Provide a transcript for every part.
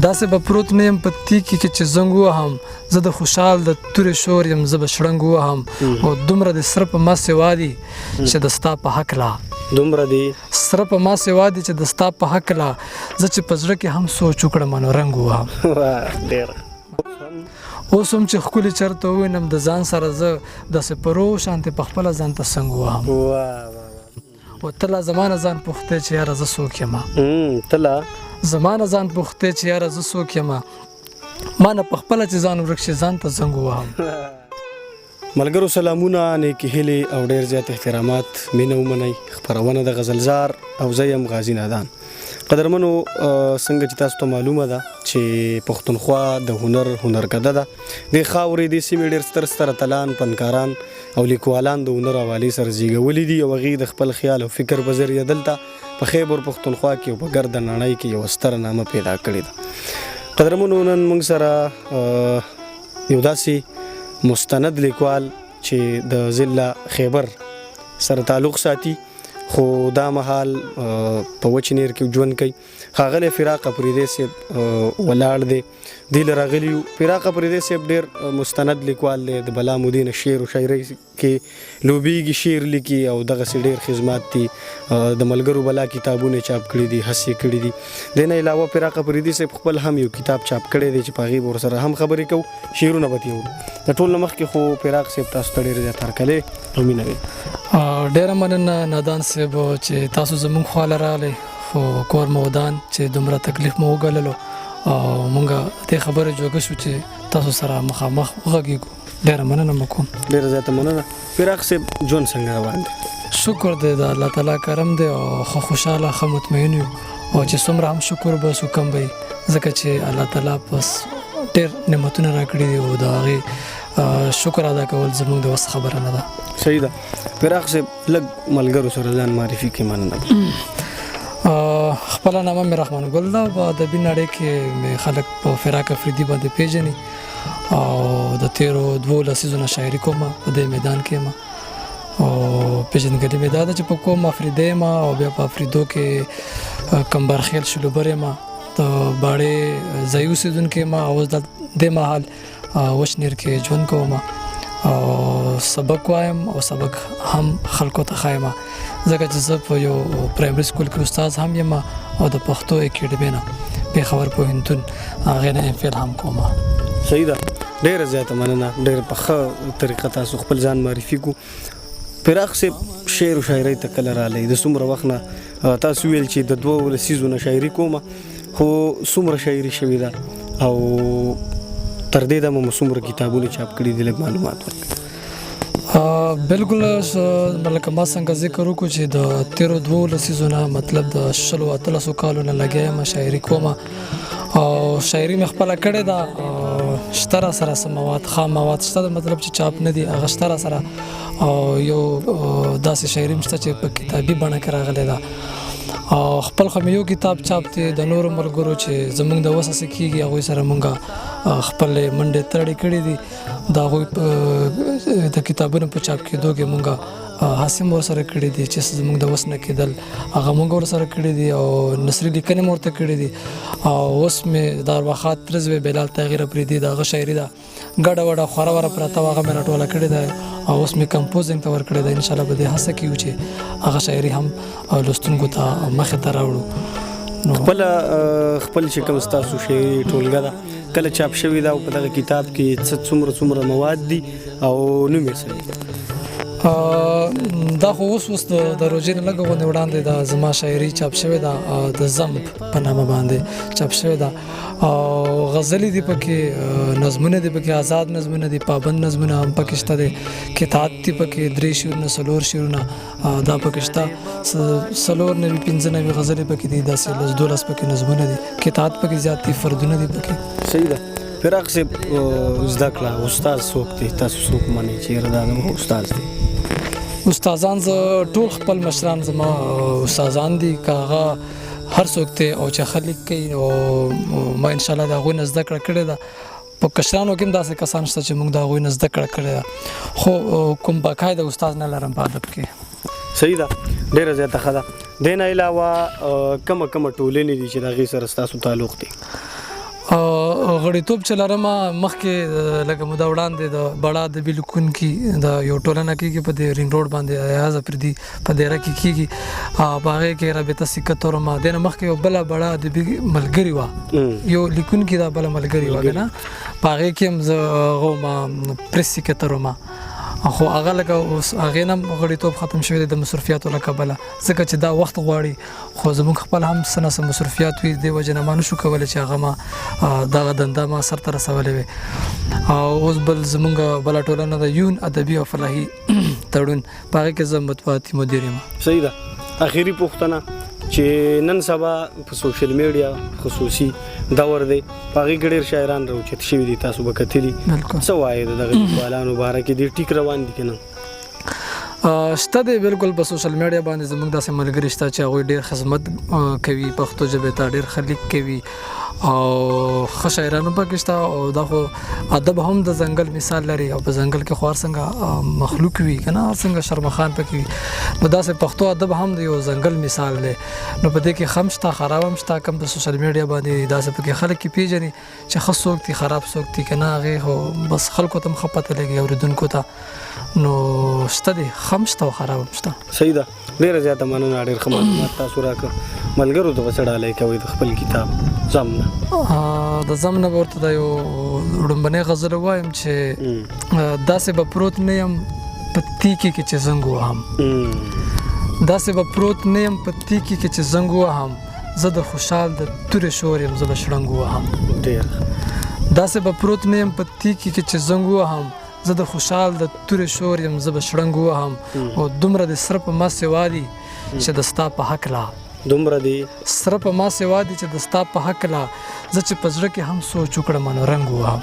داسې به پروت نه یم په تیکې کې چې زنګ وهم زه د خوشحال د تورې شور یم زه به شړنګ وهم او دومره د سره په ما سوا دي چې د ستا په هکله دومره دي سره په ما سوا دي چې د ستا په هکله زه چې په زړه کې هم سوچ وکړم نو رنګ وهم ډېر اوس هم چې ښکلي چېرته ووینم د ځان سره زه داسې په روغ شانتې په خپله ځان ته څنګ وهم او ته لا زما نه ځان پوښتې چې یاره زه څوک یم ته لا زما نه ځان پوښتې چې یاره زه څوک یم ما نه په خپله چې ځان ورک شي ځان ته زنګ ووهم ملګرو سلامونه نیکې هیلې او ډېر زیات احترامات مینه ومنئ خپرونه د غزلزار او زه یم غازي نادان قدرمنو څنګه چې تاسو ته معلومه ده چې پښتونخوا د هنرکده ده د خاورې د سیمې ډېر ستر اتلان فنکاران او لیکوالان د هنر حوالې سره زیږولي دي او هغوی د خپل خیال او فکر په ذریعه دلته په خیبر پښتونخوا کې او په ګرده نړۍ کې یوه ستره نامه پیدا کړې ده قدرمنو نن موږ سره یو داسې مستند لیکوال چې د ضلع خیبر سره تعلق ساتي خو دا مهال په وچ نیر کې ژوند کوي ښاغلی فراق افریدی صاحب ولاړ دی دې له راغلي یو فراق افریدی صاحب ډېر مستند لیکوال دی د بلا مدین شعر و شاعرۍ کې لوبیږي شعر لیکي او دغسې ډېر خدمات دي د ملګرو بلا کتابونه چاپ کړي دي هڅې کړي دي دې نه علاوه فراق افریدی صاحب خپل هم یو کتاب چاپ کړی دی چې په هغې به ورسره هم خبرې کوو شعرونه به تېرو د ټول نه مخکې خو فراق صاحب تاسو ته ډېر زیات هرکلی او مینه وي ډېره مننه نادان صاحب چې تاسو زموږ خواله راغلی خو کور مو ودان چې دومره تکلیف مو وګاللو او مونږ دې خبرې جوګه شو چې تاسو سره مخامخ وغږېږو ډېره مننه مو کوم ډېره زیاته مننه فراق صاحب ژوند څنګه روان دی شکر دی د الله تعالی کرم دی او ښه خوشحاله ښه مطمئن یو او چې څومره هم شکر بس کم به ځکه چې الله تعالی پس ډېر نعمتونه راکړي دي او د هغې شکر ادا کول زموږ د وس خبره نه ده صحیح ده فراق صاحب لږ ملګرو سره ځان معرفي کې مننه خپله نامه مې رحمان ګل ده په ادبي نړۍ کې مې خلک په فراق افریدي باندې پیژني او د تیرو 2 لسیزو نه شاعري کوم په دې میدان کې یم او پیژندګلوي مې دا ده چې په کوم افریدی یم او بیا په افریدو کې کمبرخیل شلوبر یم د باړې ځایي اوسېدونکی یم او اوس د دې مهال وشنیر کې ژوند کوم او سبق وایم او سبق هم خلکو ته ښایم ځکه چې زه په یو پرایمري سکول کې استاد هم یم او د پښتو اکیډمۍ نه پېښور پوهنتون هغې نه ام فیل هم کوم صحیح ده ډېره زیاته مننه ډېر په ښه طریقه تاسو خپل ځان معرفي کو فراق صاحب شعر و شاعرۍ ته کله راغلی د څومره وخت نه تاسو ویل چې د 2 لسیزو نه شاعري کومه خو څومره شاعري شوې ده او تر دې دمه مو څومره کتابونه چاپ کړي دي لږ معلومات ورکړئ بالکل لکه ما څنګه ذکر وکړو چې د تیرو 2 لسیزو نه مطلب د 13 کالو نه لګیا یم شاعري کومه او شاعري مې خپله کړې ده شته را سره څه مواد خام مواد شته مطلب چې چاپ نه دي هغه شته را سره او یو داسې شاعري هم شته چې په کتابي بڼه کې راغلی ده او خپل خو مې یو کتاب چاپ دی د نورو ملګرو چې زموږ د وسه څه کېږي هغوی سره مونږ خپلې منډې تړې کړې دي د هغوی د کتابونو په چاپ کېدو کې مونږ هڅې مو ورسره کړي دي چې زموږ د وس نه کېدل هغه مونږ ورسره کړي دي او نثري لیکنې مو ورته کړي دي او اوس مې د ارواښاد ترزوی بلال تغیر افریدي د هغه شاعري ده ګډه وډه خوره وره پرته وه هغه مې راټوله کړې ده او اوس مې کمپوزینګ ته ورکړې ده انشاءالله به دې هڅه کوو چې هغه شاعري هم لوستونکو ته مخې ته راوړو خپل چې کوم ستاسو شعري ټولګه ده کله چاپ شوې ده او په دغه کتاب کې څومره مواد دي او نوم یې څه دی دا خو اوس د روژې نه لږه غوندې وړاندې د زما شاعري چاپ شوې ده د زمب په نامه باندې چاپ شوې ده او غزلې دي پکې نظمونه دي پکې آزاد نظمونه دي پابند نظمونه هم پکې شته دي کتاب دي پکې 3 شعرونه 4 شعرونه دا پکې شته 4 نوي 15 نوي غزلې پکې دي داسې 12 پکې نظمونه دي کتاب پکې زیات دي فردونه دي پکې صحیح ده فراق صاحب زده کړه استاد څوک دی تاسو څوک منئ چې یاره دا زموږ استاد دی استادان زه ټول خپل مشران زما استادان دي که هغه هر څوک دی او چې خلک کوي او ما انشاءالله د هغوی نه زده کړه کړې ده په کشرانو کې هم داسې کسان شته چې موږ د هغوی نه زده کړه کړې ده خو کوم باقاعده استاد نه لرم په ادب کې صحیح ده ډېره زیاته ښه ده دې نه علاوه کومه ټولنې دي چې د هغې سره ستاسو تعلق دی غړیتوب چې لرم مخکې لکه موده وړاندې د بړا د بلکون کې د یو ټولنه کېږي په دې رینګ روډ باندې ایاز افریدي په دیره کې کېږي په هغې کې رابطه سکه تورم دې نه مخکې یو بله بړا د ملګري وه یو لیکونکي دا بله ملګري وه که نه په هغې کې هم زه هغه وم پرس سکه تورم خو هغه لکه اوس هغې نه هم غړیتوب ختم شوی دی د مصرفیاتو له کبله ځکه چې دا وخت غواړي خو زموږ خپل هم څه نه څه مصرفیات وي دې وجې نه ما نشو کولی چې هغه ما دغه دنده ما سرته رسولی وي او اوس بل زموږ بله ټولنه د یون ادبي او فلاحي تړون په هغې کې زه مطبوعاتي مدیر یم. صحیح ده. اخري پوښتنه چې نن سبا په سوشل میډیا خصوصي دور دی په هغې کې ډېر شاعران راوچت شوي دي تاسو به کتلي څه وایې د دغه لیکوالانو باره کې ډېر ټیک روان دي که نه؟ شته دی بالکل په سوشل میډیا باندې زموږ داسې ملګري شته چې هغوی ډېر خدمت کوي پښتو ژبې ته ډېر ښه لیک کوي او ښه شاعران هم پکې شته او دا خو ادب هم د ځنګل مثال لري او په ځنګل کې خو هر څنګه مخلوق وي که نه هر څنګه شرمخان پکې وي نو داسې پښتو ادب هم د یو ځنګل مثال دی نو په دې کې ښه هم شته خراب هم شته کوم په سوشل میډیا باندې داسې پکې خلک کې پیژني چې ښه څوک دي خراب څوک دي که نه هغې خو بس خلکو ته هم ښه پته لګي اورېدونکو ته نو شته دی ښه هم شته او خراب هم شته. صحیح ده. ډېره زیاته مننه ډېر ښه معلومات تاسو راکړه. ملګرو ته به څه ډالۍ کوئ د خپل کتاب زم نه؟ د زم نه به ورته دا یو وړومبنۍ غزل ووایم چې داسې به پروت نه یم په تیکې کې چې زنګ ووهم داسې به پروت نه یم په تیکې کې چې زنګ ووهم زه د خوشحال د تورې شور یم زه به شړنګ ووهم ډېر داسې به پروت نه یم په تیکې کې چې زنګ ووهم زه د خوشحال د تورې شور یم زه به شړنګ ووهم او دومره د سره په ما سوا دي چې د ستا په هکله دومره دي سره په ما سوا دي چې د ستا په هکله زه چې په زړه کې هم سوچ وکړم نو رنګ ووهم.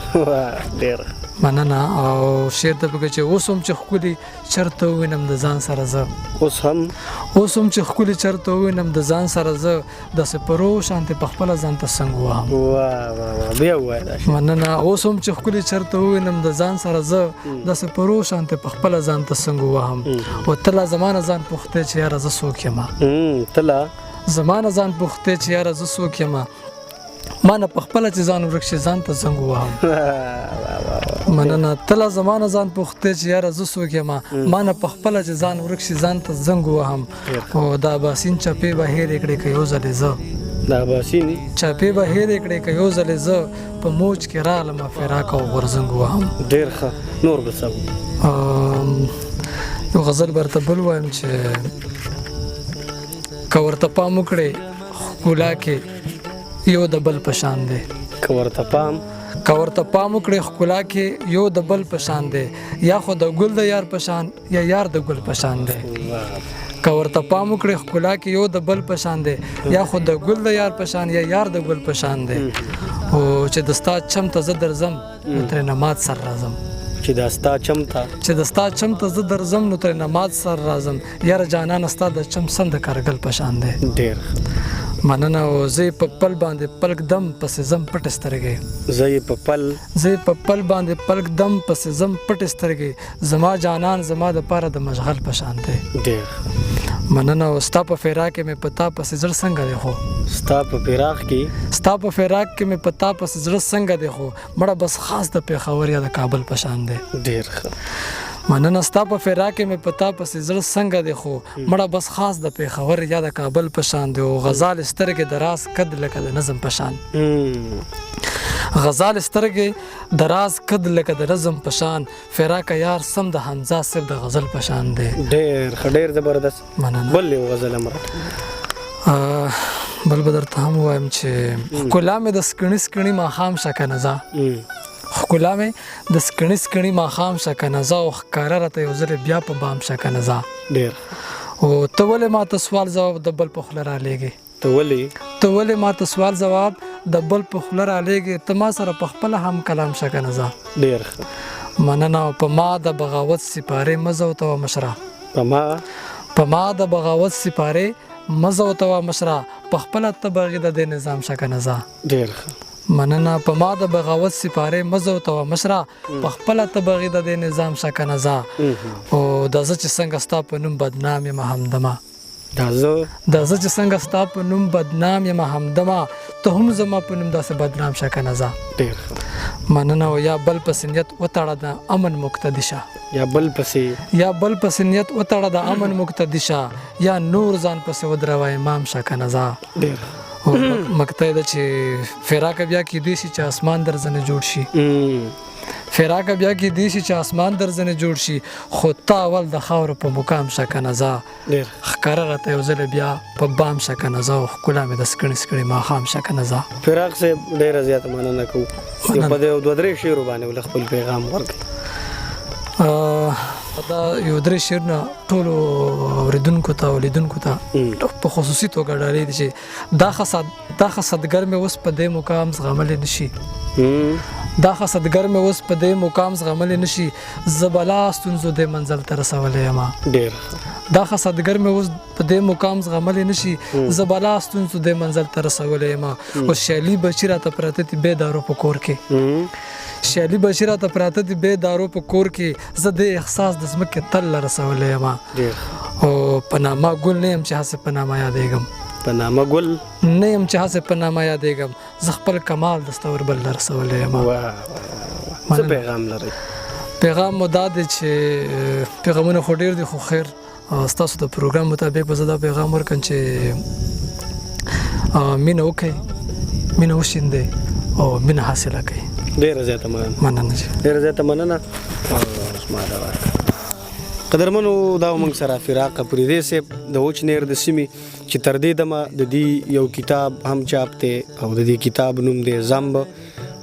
ډېر مننه. او شعر ته پکې چې اوس هم چې ښکلي چرته ووینم د ځان سره زه اوس هم چې ښکلي چرته ووینم د ځان سره زه داسې پرو شانتې په خپله ځان ته څنګ ووهم. بیا ووایه. مننه. اوس هم چې ښکلي چرته ووینم د ځان سره زه داسې پرو شانتې په خپله ځان ته څنګ ووهم. او ته لا زما نه ځان پوښتې چې یاره زه څوک یم ته لا زما نه ځان پوښتې چې یاره زه څوک یم ما نه په خپله چې ځان ورک شي ځان ته زنګ ووهم. مننه. ته لا زما نه ځان پوښتې چې یاره زه څوک یم ما نه په خپله چې ځان ورک شي ځان ته زنګ ووهم. او دا اباسین چپې به هېرې کړې که یو ځلې زه د اباسین چپې به هېرې کړې که یو ځلې زه په موج کې رالمه فراق او غورځنګ ووهم. ډېر ښه. نور به څه یو غزل به ورته بل وایم چې که ورته پام وکړې ښکلا کې یو د بل په شان دی که ورته پام وکړې ښکلا کې یو د بل په شان دی یا خو د ګل د یار په شان یا یار د ګل په شان دی که ورته پام وکړې ښکلا کې یو د بل په شان دی یا خو د ګل د یار په شان یا یار د ګل په شان دی او چې د ستا چم ته زه درځم نو ترې نماز سر راځم چې د ستا چم ته زه درځم نو ترې نماز سر راځم یاره جانانه ستا د چم سم د کارګل په شان دی. ډېر مننه. او زه په پل باندې پلک دم پسې زم پټې سترګې زه په پل باندې پلک دم پسې زم پټې سترګې زما جانان زما د پاره د مشغل په شان دی. ډېر مننه. او ستا په فراق کې مې پتا پسې زړه څنګه دی خو ستا په فراق کې مې پتا پسې زړه څنګه دی خو مړه بس خاص د پېښور یا د کابل په شان دی. ډېر ښه. مننه. ستا په فراق کې مې پتا پسې زړه څنګه دی خو مړه بس خاص د پېښور یا د کابل په شان دی. او غزال سترګې د راز قد لکه د نظم په شان په شان فراق یار سم د حمزه صرف د غزل په شان دی. ډېر زبردست. مننه. بل یو غزل بل به درته هم ووایم چې ښکلا مې د سکڼي ماښام شه که نه ځه ښکلا مې د سکڼي ماښام شه که نه ځه او ښکاره راته یو ځلې بیا په بام شه که نه ځه. ډېر. او ته ولې ماته سوال ځواب د بل په خوله رالیږې ته ولې ماته سوال ځواب د بل په خوله رالیږې ته ما سره په خپله هم کلام شه که نه ځه. ډېر ښه. مننه. او په ما د بغاوت سپارې مه ځوتوه مشره په ما د بغاوت سپارې مه ځوتوه مشره په خپله ته بغې د دې نظام شه که نه ځه. ډېر ښه. مننه. په ما د بغاوت سپارې مه ځوتوه مشره په خپله ته بغې د دې نظام شه که نه ځه. او دا زه چې څنګه ستا په نوم بدنام یم همدمه ته هم زما په نوم داسې بدنام شه که نه ځه. ډېر ښه. مننه. یا بل پسې نیت وتړه د امن مقتدي شه. یا بل پسې نیت وتړه د امن مقتدي شه، یا نور ځان پسې ودروه امام شه که نه ځه. ډېر مقطع ده چې فراق بیا کېدی شي چې اسمان در ځنې جوړ شي. فراق بیا کېدی شي چې اسمان در ځنې جوړ شي، خو ته اول د خاورو په مقام شه که نه ځه. ښکاره راته یو ځله بیا په بام شه که نه ځه، او ښکلا مې د سکڼې سکڼې ماښام شه که نه ځه. فراق صاحب ډېره زیاته مننه کوو. په دې 2-3 شعرو باندې ول خپل پیغام ورکړئ. دا یو 3 شعرونه ټولو اورېدونکو ته او لیدونکو ته په خصوصي توګه ډالۍ دي چې دا خصدګر مې اوس په دې مقام زغملی نشي. دا خصدګر مې اوس په دې مقام زغملی نشي، زه بلا ستونزو دې منزل ته رسولی یم. ډېر دا خصدګر مې اوس په دې مقام زغملی نشي، زه بلا ستونزو دې منزل ته رسولی یم. اوس شیالي بچي راته پراته دي بې دارو په کور کې، شیالي بچي راته پراته دي بې دارو په کور کې، زه دې احساس د ځمکې تل رسولی یم. او په نامه ګل نه یم چې هسې په نامه یادېږم، په نامه ګل نه یم چې هسې په نامه یادېږم، زه خپل کمال د ستوربل رسولی یم. څه پیغام لرئ؟ پیغام مو دا دی چې پیغامونه خو ډېر دي، خو خیر ستاسو د پروګرام مطابق به زه دا پیغام ورکړم چې مینه وکړئ، مینه وشیندئ او مینه حاصله کړئ. ډېره زیاته مننه. ډېره زیاته مننه. قدرمنو، دا موږ سره فراق افریدي صاحب د وچنیر د سیمې چې تر دې دمه د دې یو کتاب هم چاپ دی او د دې کتاب نوم دی زمب.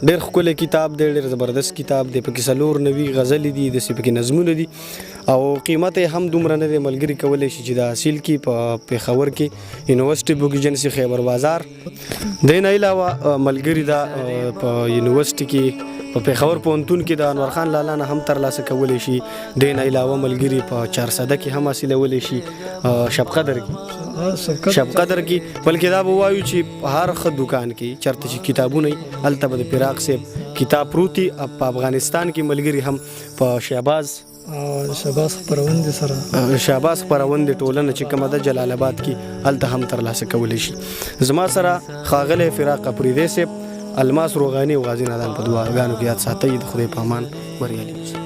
ډېر ښکلی کتاب دی، ډېر زبردست کتاب دی. پکې 4 نوي غزلې دي، داسې پکې نظمونه دي او قیمت یې هم دومره نه دی. ملګري کولی شي چې دا حاصل کړي په پېښور کې یونیورسټي بک ایجنسي خیبر بازار. دې نه علاوه ملګري دا په یونیورسټي کې په پېښور پوهنتون کې د انور خان لالا نه هم ترلاسه کولی شي. دې نه علاوه ملګري په 400 کې هم حاصلولی شي، شب قدر کې، بلکې دا به وایو چې په هر ښه دوکان کې چېرته چې کتابونه وي هلته به د فراق صاحب کتاب پروت وي. په افغانستان کې ملګري هم په شهباز خپرونې ټولنه چې کومه ده جلال آباد کې هلته هم ترلاسه کولی شي. زما سره ښاغلی فراق افریدي صاحب، الماس روغاني او غازي نادان په دعاګانو کې یاد ساتئ. د خدای په امان، بریالي اوسئ.